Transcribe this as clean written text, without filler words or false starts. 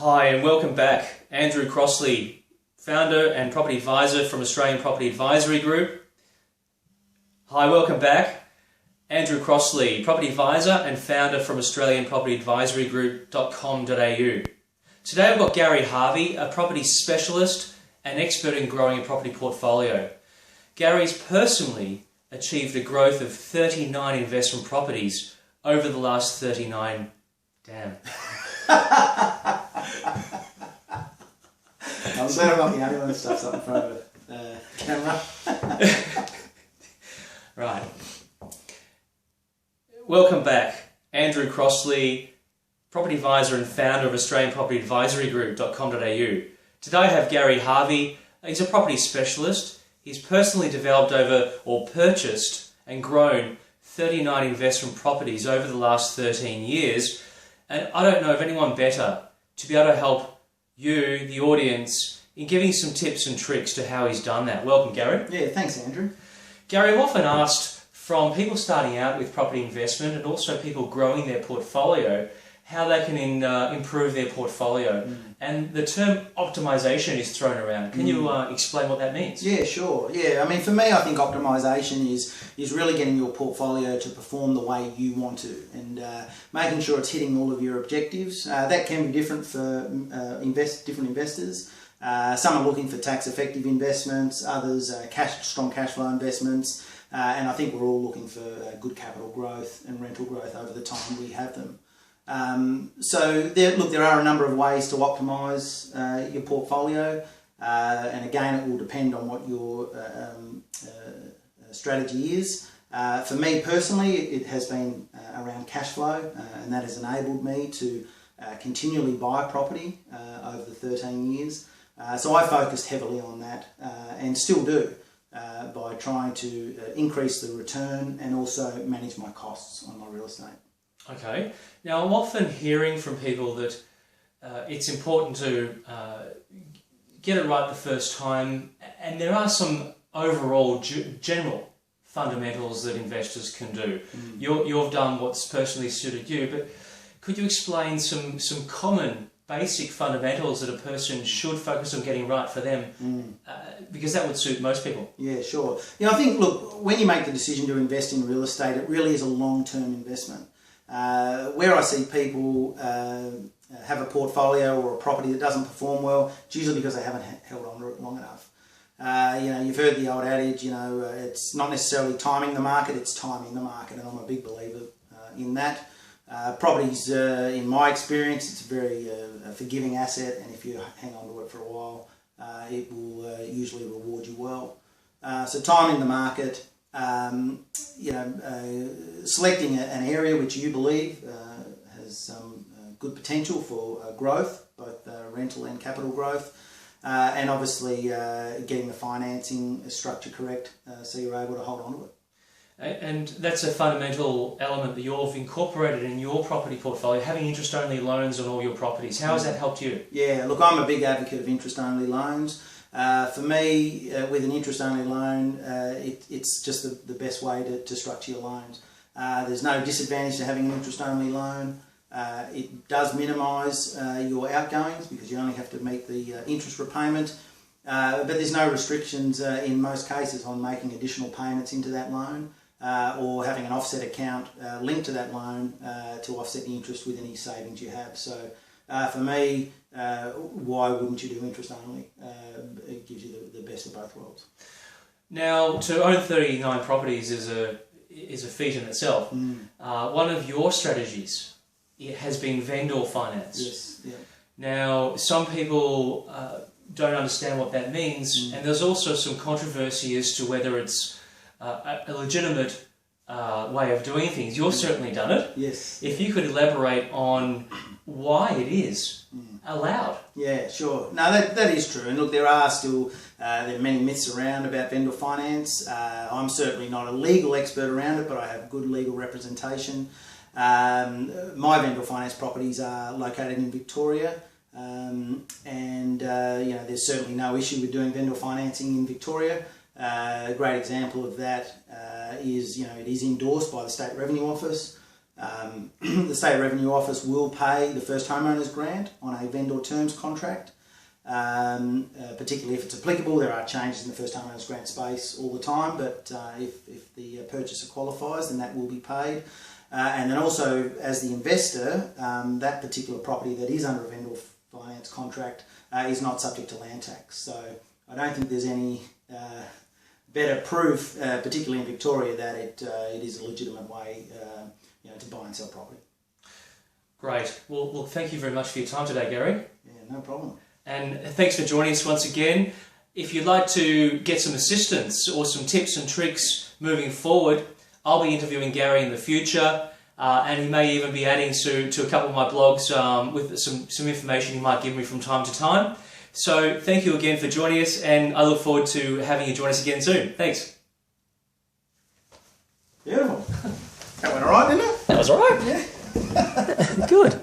Hi and welcome back. Andrew Crossley, founder and property advisor from Australian Property Advisory Group. Hi, welcome back. Andrew Crossley, property advisor and founder from Australian Property Advisory Group.com.au. Today I've got Gary Harvey, a property specialist and expert in growing a property portfolio. Gary's personally achieved a growth of 39 investment properties over the last 39... Damn. I'm glad I'm not the only one that stuffs up in front of the camera. Right. Welcome back. Andrew Crossley, property advisor and founder of Australian Property Advisory Group.com.au. Today I have Gary Harvey. He's a property specialist. He's personally developed purchased and grown 39 investment properties over the last 13 years. And I don't know of anyone better to be able to help you, the audience, in giving some tips and tricks to how he's done that. Welcome, Gary. Yeah, thanks, Andrew. Gary, I'm often asked from people starting out with property investment and also people growing their portfolio how they can improve their portfolio. And the term optimization is thrown around. Can you explain what that means? Yeah, sure. Yeah, I mean, for me, I think optimization is really getting your portfolio to perform the way you want to and making sure it's hitting all of your objectives. That can be different for different investors. Some are looking for tax-effective investments, others strong cash flow investments, and I think we're all looking for good capital growth and rental growth over the time we have them. There are a number of ways to optimise your portfolio, and again, it will depend on what your strategy is. For me personally, it has been around cash flow, and that has enabled me to continually buy property over the 13 years. So I focused heavily on that, and still do, by trying to increase the return and also manage my costs on my real estate. Okay. Now, I'm often hearing from people that it's important to get it right the first time, and there are some overall general fundamentals that investors can do. You've done what's personally suited you, but could you explain some common basic fundamentals that a person should focus on getting right for them, because that would suit most people? Yeah, sure. I think, look, when you make the decision to invest in real estate, it really is a long-term investment. Where I see people have a portfolio or a property that doesn't perform well, it's usually because they haven't held on to it long enough. You've heard the old adage, it's not necessarily timing the market, it's timing the market, and I'm a big believer in that. Properties, in my experience, it's a very forgiving asset, and if you hang on to it for a while, it will usually reward you well. So timing the market, selecting an area which you believe has some good potential for growth, both rental and capital growth, and obviously getting the financing structure correct so you're able to hold on to it. And that's a fundamental element that you've incorporated in your property portfolio, having interest-only loans on all your properties. How has that helped you? Yeah, look, I'm a big advocate of interest-only loans. For me, with an interest-only loan, it's just the best way to structure your loans. There's no disadvantage to having an interest-only loan. It does minimise your outgoings because you only have to meet the interest repayment. But there's no restrictions in most cases on making additional payments into that loan or having an offset account linked to that loan to offset the interest with any savings you have. So for me, why wouldn't you do interest only? It gives you the best of both worlds. Now, to own 39 properties is a feat in itself. One of your strategies has been vendor finance. Yes. Yeah. Now, some people don't understand what that means, and there's also some controversy as to whether it's a legitimate way of doing things. You've certainly done it. Yes. If you could elaborate on why it is allowed. Yeah, sure. No, that is true. And look, there are many myths around about vendor finance. I'm certainly not a legal expert around it, but I have good legal representation. My vendor finance properties are located in Victoria. There's certainly no issue with doing vendor financing in Victoria. A great example of that is, it is endorsed by the State Revenue Office. The State Revenue Office will pay the first homeowners grant on a vendor terms contract, particularly if it's applicable. There are changes in the first homeowners grant space all the time, but if the purchaser qualifies, then that will be paid. And then also, as the investor, that particular property that is under a vendor finance contract is not subject to land tax. So I don't think there's any better proof, particularly in Victoria, that it is a legitimate way to buy and sell property. Great. Well, thank you very much for your time today, Gary. Yeah, no problem. And thanks for joining us once again. If you'd like to get some assistance or some tips and tricks moving forward, I'll be interviewing Gary in the future, and he may even be adding to a couple of my blogs with some information he might give me from time to time. So thank you again for joining us, and I look forward to having you join us again soon. Thanks. Beautiful. That went all right, didn't it? That was all right. Yeah. Good.